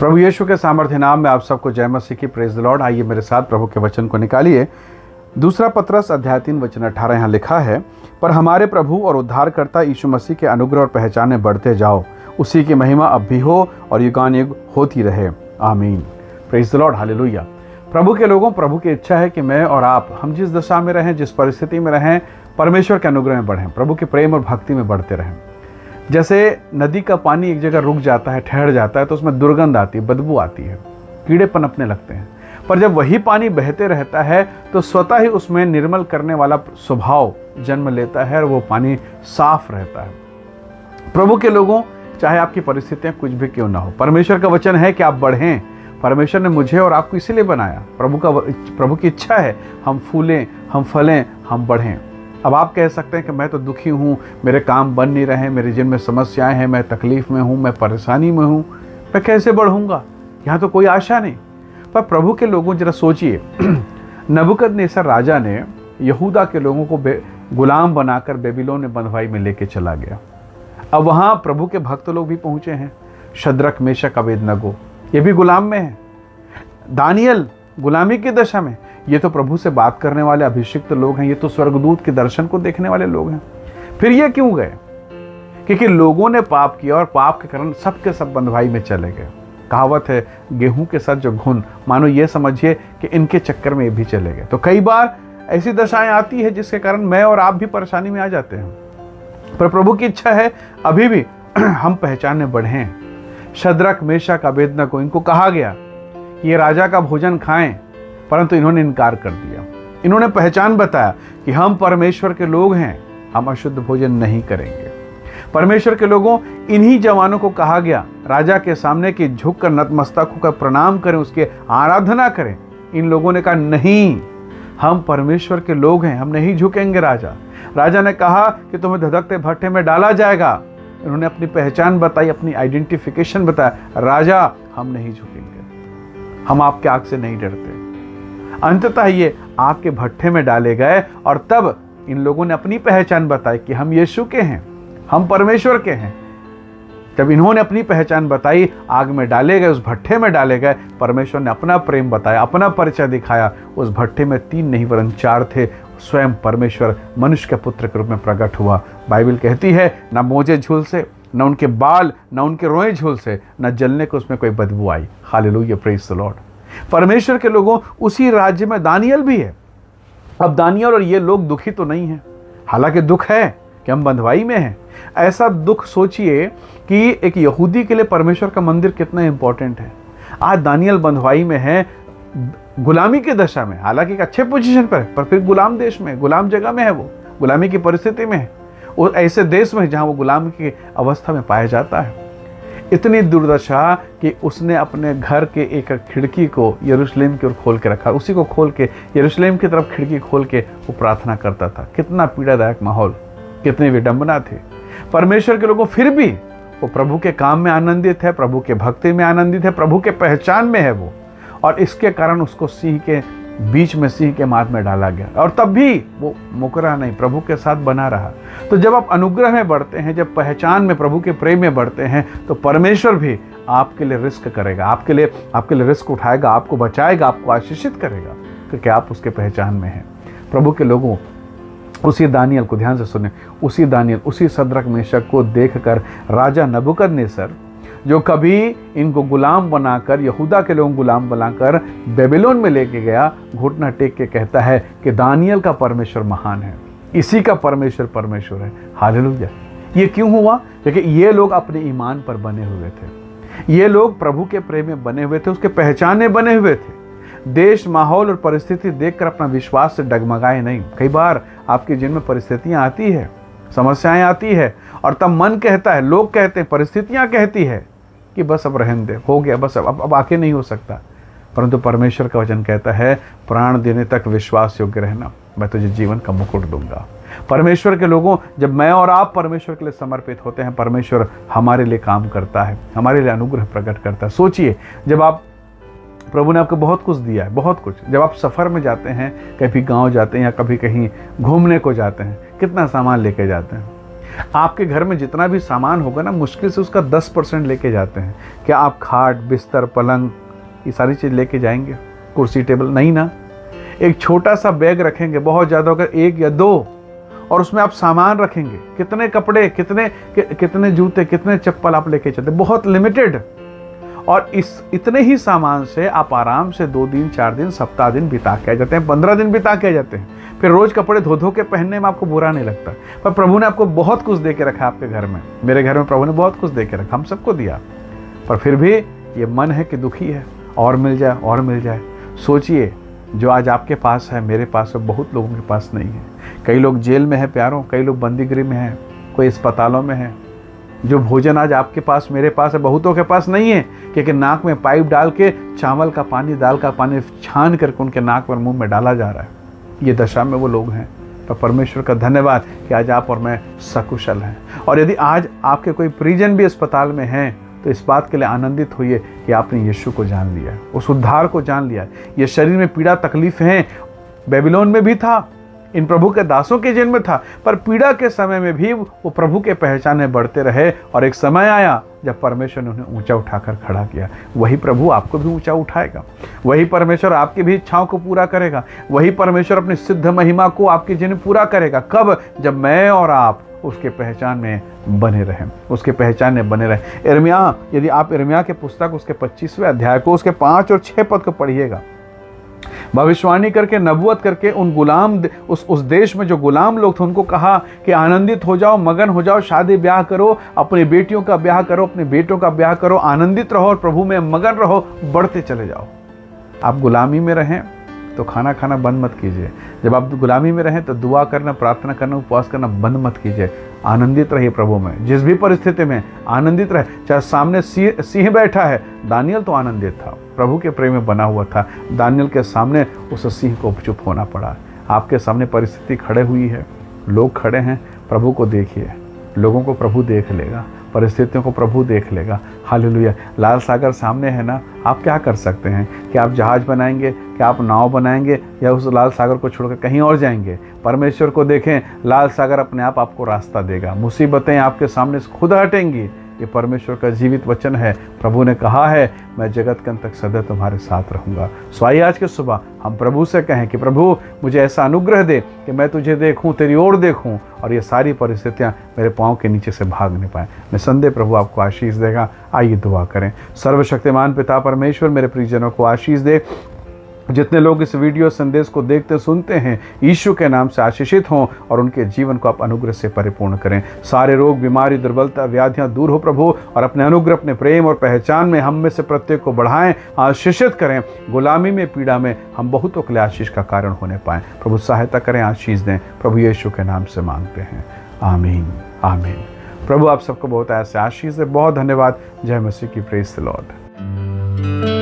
प्रभु यीशु के सामर्थ्य नाम में आप सबको जय मसीह की। Praise the Lord. आइए मेरे साथ प्रभु के वचन को निकालिए। दूसरा पत्रस अध्याय 3 वचन 18 यहाँ लिखा है, पर हमारे प्रभु और उद्धारकर्ता यीशु मसीह के अनुग्रह और पहचान में बढ़ते जाओ, उसी की महिमा अब भी हो और युगानुयुग होती रहे। आमीन। Praise the Lord. हालेलुया। प्रभु के लोगों, प्रभु की इच्छा है कि मैं और आप, हम जिस दशा में रहें, जिस परिस्थिति में रहें, परमेश्वर के अनुग्रह में बढ़ें, प्रभु के प्रेम और भक्ति में बढ़ते रहें। जैसे नदी का पानी एक जगह रुक जाता है, ठहर जाता है, तो उसमें दुर्गंध आती है, बदबू आती है, कीड़े पनपने लगते हैं। पर जब वही पानी बहते रहता है तो स्वतः ही उसमें निर्मल करने वाला स्वभाव जन्म लेता है और वो पानी साफ रहता है। प्रभु के लोगों, चाहे आपकी परिस्थितियां कुछ भी क्यों ना हो, परमेश्वर का वचन है कि आप बढ़ें। परमेश्वर ने मुझे और आपको इसीलिए बनाया। प्रभु की इच्छा है हम फूलें, हम फलें, हम बढ़ें। अब आप कह सकते हैं कि मैं तो दुखी हूँ, मेरे काम बन नहीं रहे, मेरे जिन में समस्याएं हैं, मैं तकलीफ में हूँ, मैं परेशानी में हूँ, मैं कैसे बढ़ूंगा? यहाँ तो कोई आशा नहीं। पर प्रभु के लोगों, जरा सोचिए, नबूकदनेस्सर राजा ने यहूदा के लोगों को गुलाम बनाकर बेबीलोन में बंधुआई में लेके चला गया। अब वहाँ प्रभु के भक्त लोग भी पहुँचे हैं। शद्रक, मेशक, अबेदनगो, ये भी गुलाम में है। दानियल गुलामी की दशा में। ये तो प्रभु से बात करने वाले अभिषिक्त लोग हैं, ये तो स्वर्गदूत के दर्शन को देखने वाले लोग हैं। फिर ये क्यों गए? क्योंकि लोगों ने पाप किया और पाप के कारण सबके सब बंधुआई में चले गए। कहावत है, गेहूं के साथ जो घुन, मानो ये समझिए कि इनके चक्कर में ये भी चले गए। तो कई बार ऐसी दशाएं आती है जिसके कारण मैं और आप भी परेशानी में आ जाते हैं। पर प्रभु की इच्छा है अभी भी हम पहचान में बढ़ें। शद्रक, मेशक, अबेदनगो, इनको कहा गया कि ये राजा का भोजन खाएं, परंतु इन्होंने इनकार कर दिया। इन्होंने पहचान बताया कि हम परमेश्वर के लोग हैं, हम अशुद्ध भोजन नहीं करेंगे। परमेश्वर के लोगों, इन्हीं जवानों को कहा गया राजा के सामने कि झुककर नतमस्तक होकर प्रणाम करें, उसकी आराधना करें। इन लोगों ने कहा नहीं, हम परमेश्वर के लोग हैं, हम नहीं झुकेंगे। राजा ने कहा कि तुम्हें धधकते भट्टे में डाला जाएगा। इन्होंने अपनी पहचान बताई, अपनी आइडेंटिफिकेशन बताया, राजा हम नहीं झुकेंगे, हम आपके आग से नहीं डरते। अंततः ये आग के भट्टे में डाले गए और तब इन लोगों ने अपनी पहचान बताई कि हम यीशु के हैं, हम परमेश्वर के हैं। जब इन्होंने अपनी पहचान बताई, आग में डाले गए, उस भट्टे में डाले गए, परमेश्वर ने अपना प्रेम बताया, अपना परिचय दिखाया। उस भट्टे में 3 नहीं वरन 4 थे। स्वयं परमेश्वर मनुष्य के पुत्र के रूप में प्रकट हुआ। बाइबल कहती है, न मोजे झूल से, न उनके बाल, न उनके रोए झूल से, न जलने को उसमें कोई बदबू आई। Hallelujah, praise the Lord. परमेश्वर के लोगों, उसी राज्य में दानियल भी है। अब दानियल और ये लोग दुखी तो नहीं हैं, हालांकि दुख है कि हम बंधुआई में हैं। ऐसा दुख सोचिए कि एक यहूदी के लिए परमेश्वर का मंदिर कितना इंपॉर्टेंट है। आज दानियल बंधुआई में है, गुलामी की दशा में, हालांकि एक अच्छे पोजीशन पर है, पर फिर गुलाम देश में, गुलाम जगह में है, वो गुलामी की परिस्थिति में है, वो ऐसे देश में जहां वो गुलाम की अवस्था में पाया जाता है। इतनी दुर्दशा कि उसने अपने घर के एक खिड़की को यरूशलेम की ओर खोल के रखा, उसी को खोल के यरूशलेम की तरफ खिड़की खोल के वो प्रार्थना करता था। कितना पीड़ादायक माहौल, कितनी विडंबना थी। परमेश्वर के लोगों, फिर भी वो प्रभु के काम में आनंदित है, प्रभु के भक्ति में आनंदित है, प्रभु के पहचान में है वो। और इसके कारण उसको सिंह के बीच में, सिंह के माथ में डाला गया, और तब भी वो मुकरा नहीं, प्रभु के साथ बना रहा। तो जब आप अनुग्रह में बढ़ते हैं, जब पहचान में, प्रभु के प्रेम में बढ़ते हैं, तो परमेश्वर भी आपके लिए रिस्क करेगा, आपके लिए रिस्क उठाएगा, आपको बचाएगा, आपको आशीषित करेगा, क्योंकि आप उसके पहचान में हैं। प्रभु के लोगों, उसी दानियल को ध्यान से सुने, उसी दानियल, उसी शद्रक, मेशक को देखकर राजा नबूकदनेस्सर, जो कभी इनको गुलाम बनाकर, यहूदा के लोगों गुलाम बनाकर बेबीलोन में लेके गया, घुटना टेक के कहता है कि दानियल का परमेश्वर महान है, इसी का परमेश्वर परमेश्वर है। हालेलुया। ये क्यों हुआ? क्योंकि ये लोग अपने ईमान पर बने हुए थे, ये लोग प्रभु के प्रेम में बने हुए थे, उसके पहचान में बने हुए थे। देश, माहौल और परिस्थिति देखकर अपना विश्वास से डगमगाए नहीं। कई बार आपके जीवन में परिस्थितियां आती है, समस्याएं आती है, और तब मन कहता है, लोग कहते हैं, परिस्थितियां कहती है कि बस अब रहने दे, हो गया, बस अब आके नहीं हो सकता। परंतु परमेश्वर का वचन कहता है, प्राण देने तक विश्वास योग्य रहना, मैं तुझे जीवन का मुकुट दूंगा। परमेश्वर के लोगों, जब मैं और आप परमेश्वर के लिए समर्पित होते हैं, परमेश्वर हमारे लिए काम करता है, हमारे लिए अनुग्रह प्रकट करता है। सोचिए, जब आप, प्रभु ने आपको बहुत कुछ दिया है, बहुत कुछ। जब आप सफ़र में जाते हैं, कभी गांव जाते हैं या कभी कहीं घूमने को जाते हैं, कितना सामान लेके जाते हैं। आपके घर में जितना भी सामान होगा ना, मुश्किल से उसका 10% लेके जाते हैं। क्या आप खाट, बिस्तर, पलंग, ये सारी चीज़ लेके जाएंगे? कुर्सी, टेबल? नहीं ना। एक छोटा सा बैग रखेंगे, बहुत ज़्यादा होगा 1 या 2, और उसमें आप सामान रखेंगे। कितने कपड़े, कितने जूते, कितने चप्पल आप लेके चलते? बहुत लिमिटेड। और इतने ही सामान से आप आराम से 2 दिन, 4 दिन, सप्ताह दिन बिता के आ जाते हैं, 15 दिन बिता के आ जाते हैं। फिर रोज कपड़े धो धो के पहनने में आपको बुरा नहीं लगता। पर प्रभु ने आपको बहुत कुछ दे के रखा आपके घर में। मेरे घर में प्रभु ने बहुत कुछ दे के रखा, हम सबको दिया। पर फिर भी ये मन है कि दुखी है, और मिल जाए, और मिल जाए। सोचिए, जो आज आपके पास है, मेरे पास है, बहुत लोगों के पास नहीं है। कई लोग जेल में है प्यारों, कई लोग बंदीगृह में हैं, कोई अस्पतालों में है। जो भोजन आज आपके पास, मेरे पास है, बहुतों के पास नहीं है, क्योंकि नाक में पाइप डाल के चावल का पानी, दाल का पानी छान करके उनके नाक पर, मुंह में डाला जा रहा है। ये दशा में वो लोग हैं। तो परमेश्वर का धन्यवाद कि आज आप और मैं सकुशल हैं। और यदि आज आपके कोई परिजन भी अस्पताल में हैं, तो इस बात के लिए आनंदित होइए कि आपने यीशु को जान लिया, उस उद्धार को जान लिया। ये शरीर में पीड़ा तकलीफ हैं, बेबीलोन में भी था, इन प्रभु के दासों के जेल में था, पर पीड़ा के समय में भी वो प्रभु के पहचाने बढ़ते रहे। और एक समय आया जब परमेश्वर ने उन्हें ऊंचा उठाकर खड़ा किया। वही प्रभु आपको भी ऊंचा उठाएगा। वही परमेश्वर आपकी भी इच्छाओं को पूरा करेगा। वही परमेश्वर अपनी सिद्ध महिमा को आपके जीवन में पूरा करेगा। कब? जब मैं और आप उसके पहचान में बने रहें, उसके पहचान में बने रहें। यिर्मयाह, यदि आप यिर्मयाह के पुस्तक उसके 25वें अध्याय को, उसके 5 और 6 पद को पढ़िएगा, भविष्यवाणी करके, नबूवत करके उन गुलाम, उस देश में जो गुलाम लोग थे, उनको कहा कि आनंदित हो जाओ, मगन हो जाओ, शादी ब्याह करो, अपनी बेटियों का ब्याह करो, अपने बेटों का ब्याह करो, आनंदित रहो और प्रभु में मगन रहो, बढ़ते चले जाओ। आप गुलामी में रहें तो खाना खाना बंद मत कीजिए। जब आप गुलामी में रहें तो दुआ करना, प्रार्थना करना, उपवास करना बंद मत कीजिए। आनंदित रहिए प्रभु में, जिस भी परिस्थिति में आनंदित रहे। चाहे सामने सिंह बैठा है, दानियल तो आनंदित था, प्रभु के प्रेम में बना हुआ था। दानियल के सामने उस सिंह को चुप होना पड़ा। आपके सामने परिस्थिति खड़े हुई है, लोग खड़े हैं, प्रभु को देखिए। लोगों को प्रभु देख लेगा, परिस्थितियों को प्रभु देख लेगा। हालेलुया। लाल सागर सामने है ना, आप क्या कर सकते हैं? क्या आप जहाज बनाएंगे? क्या आप नाव बनाएंगे? या उस लाल सागर को छोड़कर कहीं और जाएंगे? परमेश्वर को देखें, लाल सागर अपने आप आपको रास्ता देगा। मुसीबतें आपके सामने से खुद हटेंगी। ये परमेश्वर का जीवित वचन है। प्रभु ने कहा है, मैं जगत के अंत तक सदा तुम्हारे साथ रहूंगा। सो आइए आज के सुबह हम प्रभु से कहें कि प्रभु मुझे ऐसा अनुग्रह दे कि मैं तुझे देखूं, तेरी ओर देखूं, और ये सारी परिस्थितियां मेरे पांव के नीचे से भाग नहीं पाए। निसंदेह प्रभु आपको आशीष देगा। आइए दुआ करें। सर्वशक्तिमान पिता परमेश्वर मेरे प्रियजनों को आशीष दे। जितने लोग इस वीडियो संदेश को देखते सुनते हैं, यीशु के नाम से आशीषित हों और उनके जीवन को आप अनुग्रह से परिपूर्ण करें। सारे रोग, बीमारी, दुर्बलता, व्याधियां दूर हो प्रभु, और अपने अनुग्रह, अपने प्रेम और पहचान में हम में से प्रत्येक को बढ़ाएं, आशीषित करें। गुलामी में, पीड़ा में हम बहुतों के लिए आशीष का कारण होने पाएं। प्रभु सहायता करें, आशीष दें। प्रभु यीशु के नाम से मांगते हैं, आमीन, आमीन। प्रभु आप सबको बहुत ऐसे आशीष दे। बहुत धन्यवाद। जय मसीह की। Praise the Lord.